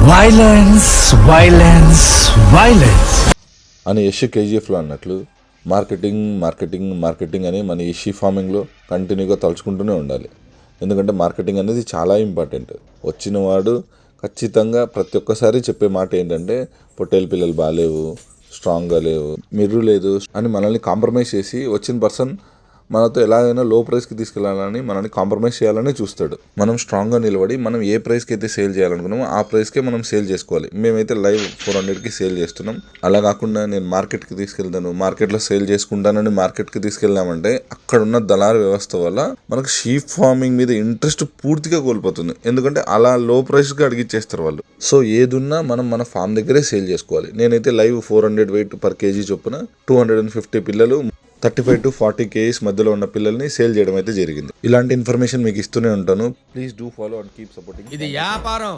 Violence violence violence అని యష్ కేజీఎఫ్లో అన్నట్లు marketing marketing marketing అని మన యష్ ఫార్మింగ్లో కంటిన్యూగా తలుచుకుంటూనే ఉండాలి. ఎందుకంటే మార్కెటింగ్ అనేది చాలా ఇంపార్టెంట్. వచ్చిన వాడు ఖచ్చితంగా ప్రతి ఒక్కసారి చెప్పే మాట ఏంటంటే పొట్టేలు పిల్లలు బాగాలేవు, స్ట్రాంగ్గా లేవు, మిర్రు లేదు అని మనల్ని కాంప్రమైజ్ చేసి వచ్చిన పర్సన్ మనతో ఎలాగైనా లో ప్రైస్కి తీసుకెళ్లాలని మనల్ని కాంప్రమైజ్ చేయాలని చూస్తాడు. మనం స్ట్రాంగ్గా నిలబడి మనం ఏ ప్రైస్కి అయితే సేల్ చేయాలనుకున్నామో ఆ ప్రైస్కే మనం సేల్ చేసుకోవాలి. మేమైతే లైవ్ 400కి సేల్ చేస్తున్నాం. అలా కాకుండా నేను మార్కెట్కి తీసుకెళ్తాను, మార్కెట్లో సేల్ చేసుకుంటానని మార్కెట్కి తీసుకెళ్ళామంటే అక్కడ ఉన్న దళారు వ్యవస్థ వల్ల మనకు షీప్ ఫార్మింగ్ మీద ఇంట్రెస్ట్ పూర్తిగా కోల్పోతుంది. ఎందుకంటే అలా లో ప్రైస్కి అడిగిచ్చేస్తారు వాళ్ళు. సో ఏదున్నా మనం మన ఫామ్ దగ్గరే సేల్ చేసుకోవాలి. నేనైతే లైవ్ 400 వెయిట్ పర్ కేజీ చొప్పున 250 పిల్లలు 35 to 40 kgs మధ్యలో ఉన్న పిల్లల్ని సేల్ చేయడం అయితే జరిగింది. ఇలాంటి ఇన్ఫర్మేషన్ మీకు ఇస్తూనే ఉంటాను. Please do follow and keep supporting. ఇది వ్యాపారం.